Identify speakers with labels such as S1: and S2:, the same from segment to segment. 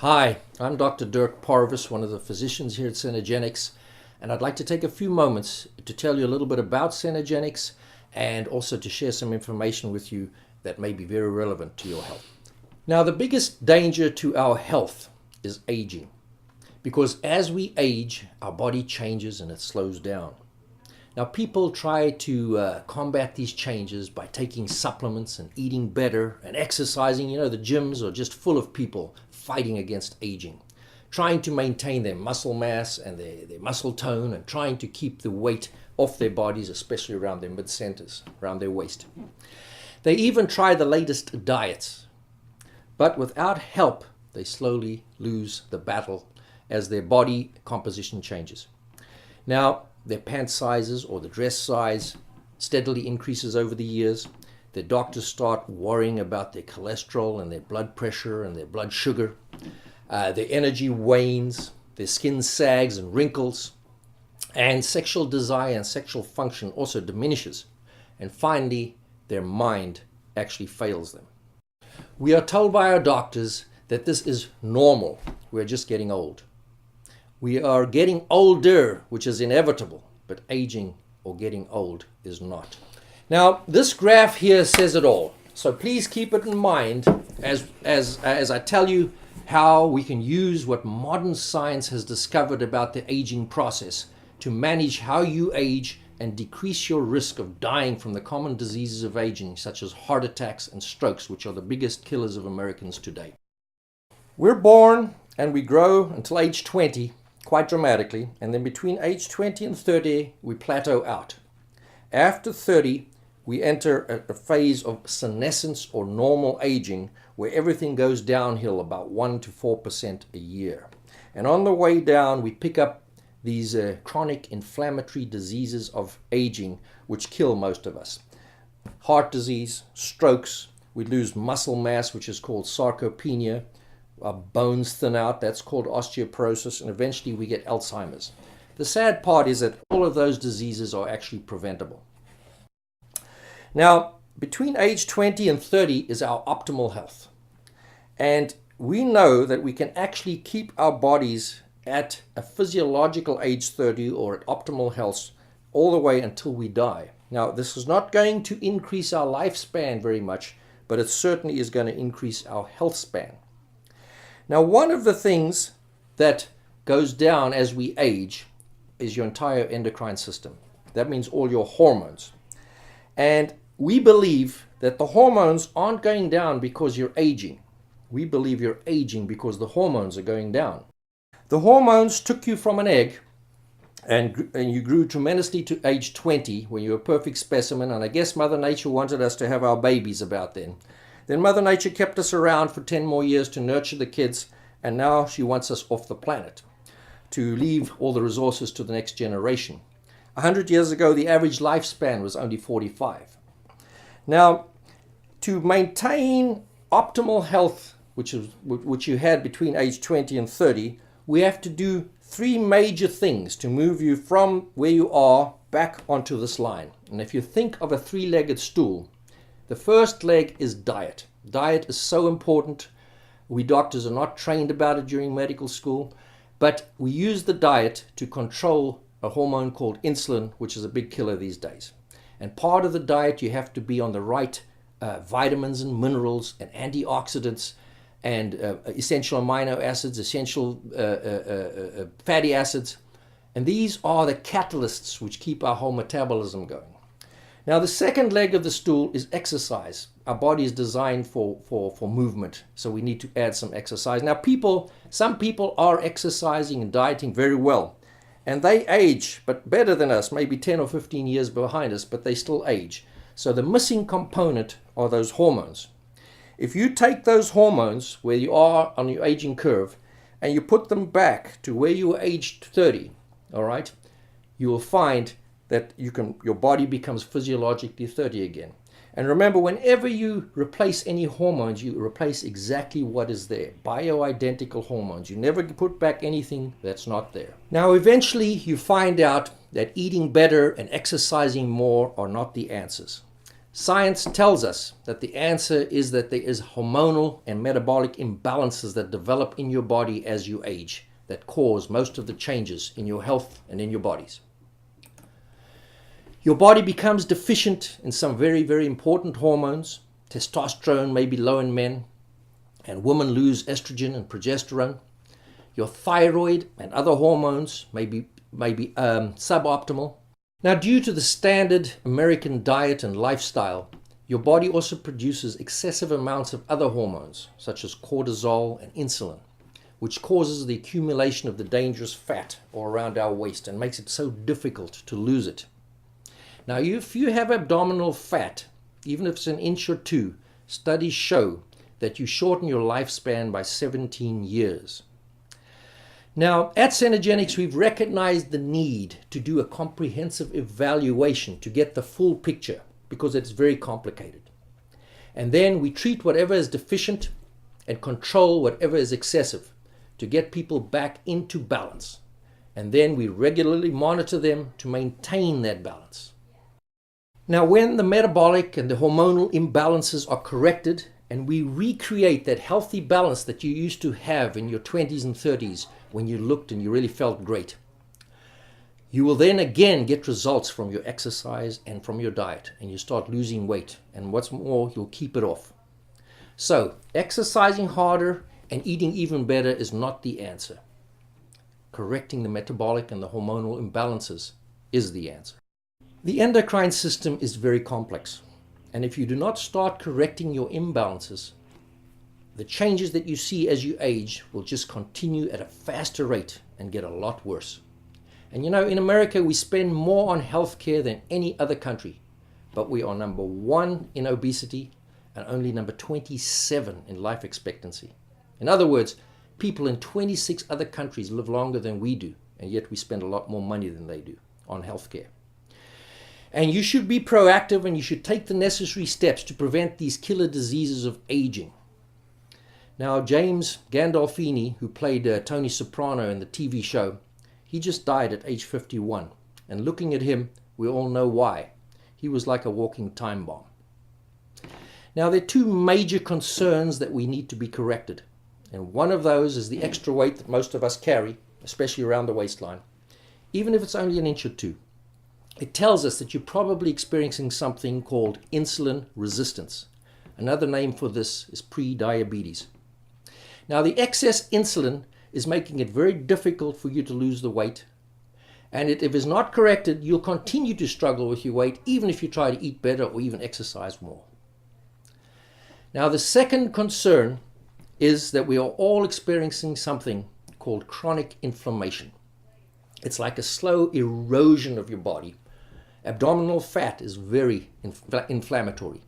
S1: Hi, I'm Dr. Dirk Parvus, one of the physicians here at Synergenics, and I'd like to take a few moments to tell you a little bit about Synergenics and also to share some information with you that may be very relevant to your health. Now, the biggest danger to our health is aging, because as we age, our body changes and it slows down. Now, people try to combat these changes by taking supplements and eating better and exercising. You know, the gyms are just full of people fighting against aging, trying to maintain their muscle mass and their muscle tone and trying to keep the weight off their bodies, especially around their mid-centers, around their waist. They even try the latest diets, but without help, they slowly lose the battle as their body composition changes. Now, their pant sizes or the dress size steadily increases over the years. Their doctors start worrying about their cholesterol and their blood pressure and their blood sugar. Their energy wanes, their skin sags and wrinkles, and sexual desire and sexual function also diminishes. And finally, their mind actually fails them. We are told by our doctors that this is normal. We're just getting old. We are getting older, which is inevitable, but aging or getting old is not. Now, this graph here says it all. So please keep it in mind as I tell you how we can use what modern science has discovered about the aging process to manage how you age and decrease your risk of dying from the common diseases of aging, such as heart attacks and strokes, which are the biggest killers of Americans today. We're born and we grow until age 20, quite dramatically, and then between age 20 and 30, we plateau out. After 30, we enter a phase of senescence or normal aging, where everything goes downhill about 1 to 4% a year. And on the way down, we pick up these chronic inflammatory diseases of aging, which kill most of us. Heart disease, strokes, we lose muscle mass, which is called sarcopenia. Our bones thin out, that's called osteoporosis, and eventually we get Alzheimer's. The sad part is that all of those diseases are actually preventable. Now, between age 20 and 30 is our optimal health. And we know that we can actually keep our bodies at a physiological age 30 or at optimal health all the way until we die. Now, this is not going to increase our lifespan very much, but it certainly is going to increase our health span. Now, one of the things that goes down as we age is your entire endocrine system. That means all your hormones. And we believe that the hormones aren't going down because you're aging. We believe you're aging because the hormones are going down. The hormones took you from an egg and you grew tremendously to age 20 when you were a perfect specimen, and I guess Mother Nature wanted us to have our babies about then. Then Mother Nature kept us around for 10 more years to nurture the kids, and now she wants us off the planet to leave all the resources to the next generation. 100 years ago, the average lifespan was only 45. Now, to maintain optimal health, which you had between age 20 and 30, we have to do 3 major things to move you from where you are back onto this line. And if you think of a 3-legged stool, the first leg is diet. Diet is so important. We doctors are not trained about it during medical school, but we use the diet to control a hormone called insulin, which is a big killer these days. And part of the diet, you have to be on the right vitamins and minerals and antioxidants and essential amino acids, essential fatty acids. And these are the catalysts which keep our whole metabolism going. Now, the second leg of the stool is exercise. Our body is designed for movement, so we need to add some exercise. Now, some people are exercising and dieting very well, and they age, but better than us, maybe 10 or 15 years behind us, but they still age. So the missing component are those hormones. If you take those hormones where you are on your aging curve and you put them back to where you were aged 30, all right, you will find that your body becomes physiologically 30 again. And remember, whenever you replace any hormones, you replace exactly what is there. Bioidentical hormones. You never put back anything that's not there. Now, eventually, you find out that eating better and exercising more are not the answers. Science tells us that the answer is that there is hormonal and metabolic imbalances that develop in your body as you age that cause most of the changes in your health and in your bodies. Your body becomes deficient in some very, very important hormones. Testosterone may be low in men, and women lose estrogen and progesterone. Your thyroid and other hormones may be suboptimal. Now, due to the standard American diet and lifestyle, your body also produces excessive amounts of other hormones, such as cortisol and insulin, which causes the accumulation of the dangerous fat all around our waist and makes it so difficult to lose it. Now, if you have abdominal fat, even if it's an inch or two, studies show that you shorten your lifespan by 17 years. Now, at Centogenics, we've recognized the need to do a comprehensive evaluation to get the full picture because it's very complicated. And then we treat whatever is deficient and control whatever is excessive to get people back into balance. And then we regularly monitor them to maintain that balance. Now, when the metabolic and the hormonal imbalances are corrected and we recreate that healthy balance that you used to have in your 20s and 30s when you looked and you really felt great, you will then again get results from your exercise and from your diet, and you start losing weight. And what's more, you'll keep it off. So, exercising harder and eating even better is not the answer. Correcting the metabolic and the hormonal imbalances is the answer. The endocrine system is very complex, and if you do not start correcting your imbalances, the changes that you see as you age will just continue at a faster rate and get a lot worse. And you know, in America, we spend more on healthcare than any other country, but we are number 1 in obesity and only number 27 in life expectancy. In other words, people in 26 other countries live longer than we do, and yet we spend a lot more money than they do on healthcare. And you should be proactive and you should take the necessary steps to prevent these killer diseases of aging. Now, James Gandolfini, who played Tony Soprano in the TV show, he just died at age 51. And looking at him, we all know why. He was like a walking time bomb. Now, there are 2 major concerns that we need to be corrected. And one of those is the extra weight that most of us carry, especially around the waistline, even if it's only an inch or 2. It tells us that you're probably experiencing something called insulin resistance. Another name for this is pre-diabetes. Now, the excess insulin is making it very difficult for you to lose the weight. And if it's not corrected, you'll continue to struggle with your weight, even if you try to eat better or even exercise more. Now, the second concern is that we are all experiencing something called chronic inflammation. It's like a slow erosion of your body. Abdominal fat is very inflammatory.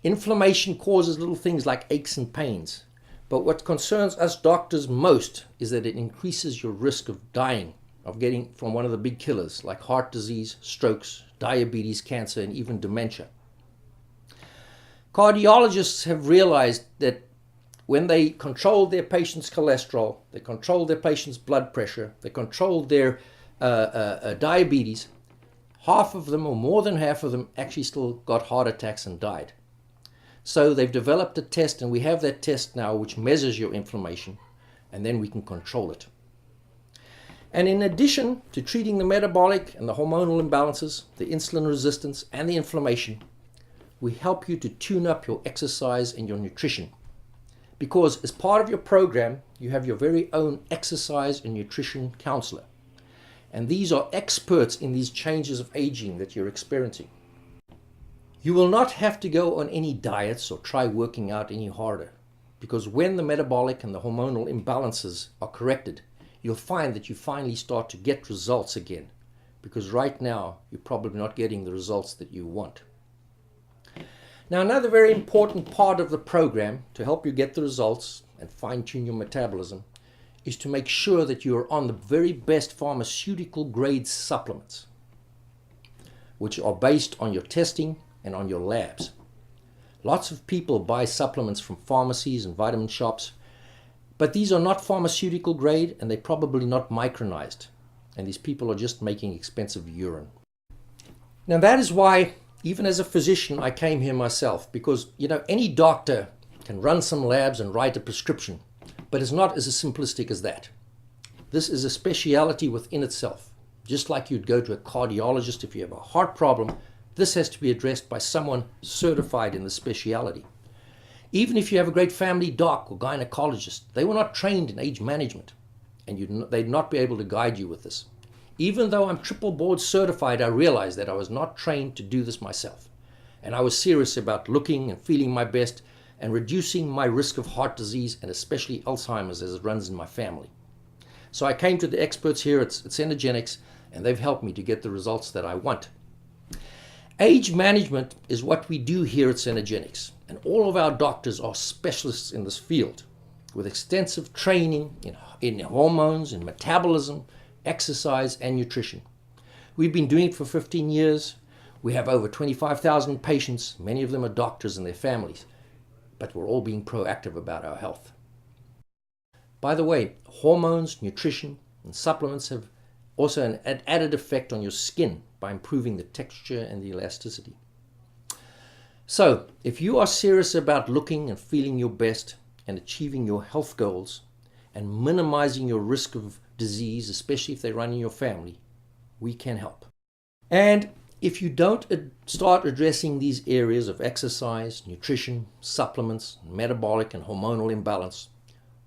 S1: Inflammation causes little things like aches and pains. But what concerns us doctors most is that it increases your risk of dying, of getting from one of the big killers like heart disease, strokes, diabetes, cancer, and even dementia. Cardiologists have realized that when they control their patient's cholesterol, they control their patient's blood pressure, they control their diabetes, half of them or more than half of them actually still got heart attacks and died. So they've developed a test, and we have that test now which measures your inflammation, and then we can control it. And in addition to treating the metabolic and the hormonal imbalances, the insulin resistance and the inflammation, we help you to tune up your exercise and your nutrition. Because as part of your program, you have your very own exercise and nutrition counselor. And these are experts in these changes of aging that you're experiencing. You will not have to go on any diets or try working out any harder, because when the metabolic and the hormonal imbalances are corrected, you'll find that you finally start to get results again, because right now you're probably not getting the results that you want. Now, another very important part of the program to help you get the results and fine-tune your metabolism is to make sure that you are on the very best pharmaceutical grade supplements, which are based on your testing and on your labs. Lots of people buy supplements from pharmacies and vitamin shops, but these are not pharmaceutical grade and they're probably not micronized. And these people are just making expensive urine. Now, that is why Even as a physician, I came here myself because, any doctor can run some labs and write a prescription, but it's not as simplistic as that. This is a speciality within itself. Just like you'd go to a cardiologist if you have a heart problem, this has to be addressed by someone certified in the speciality. Even if you have a great family doc or gynecologist, they were not trained in age management, and they'd not be able to guide you with this. Even though I'm triple board certified, I realized that I was not trained to do this myself. And I was serious about looking and feeling my best and reducing my risk of heart disease and especially Alzheimer's as it runs in my family. So I came to the experts here at Xenogenics, and they've helped me to get the results that I want. Age management is what we do here at Xenogenics, and all of our doctors are specialists in this field with extensive training in hormones, in metabolism, exercise, and nutrition. We've been doing it for 15 years. We have over 25,000 patients. Many of them are doctors and their families, but we're all being proactive about our health. By the way, hormones, nutrition, and supplements have also an added effect on your skin by improving the texture and the elasticity. So, if you are serious about looking and feeling your best and achieving your health goals and minimizing your risk of disease, especially if they run in your family, we can help. And if you don't start addressing these areas of exercise, nutrition, supplements, metabolic and hormonal imbalance,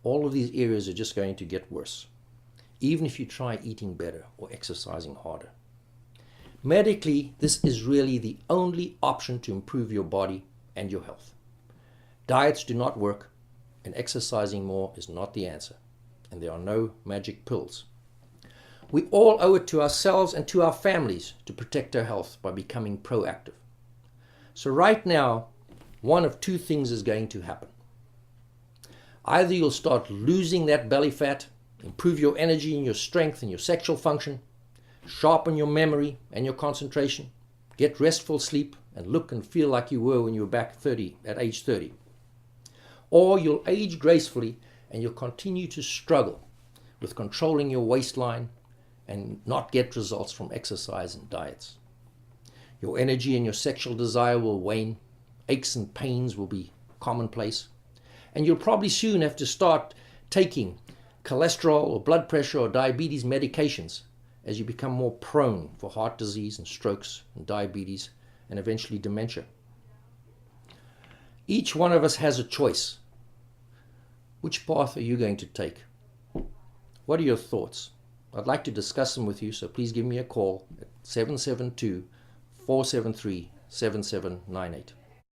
S1: all of these areas are just going to get worse, even if you try eating better or exercising harder. Medically, this is really the only option to improve your body and your health. Diets do not work, and exercising more is not the answer, and there are no magic pills. We all owe it to ourselves and to our families to protect our health by becoming proactive. So right now, one of two things is going to happen. Either you'll start losing that belly fat, improve your energy and your strength and your sexual function, sharpen your memory and your concentration, get restful sleep, and look and feel like you were when you were back at age 30. Or you'll age gracefully and you'll continue to struggle with controlling your waistline and not get results from exercise and diets. Your energy and your sexual desire will wane, aches and pains will be commonplace, and you'll probably soon have to start taking cholesterol or blood pressure or diabetes medications as you become more prone for heart disease and strokes and diabetes and eventually dementia. Each one of us has a choice. Which path are you going to take? What are your thoughts? I'd like to discuss them with you, so please give me a call at 772-473-7798.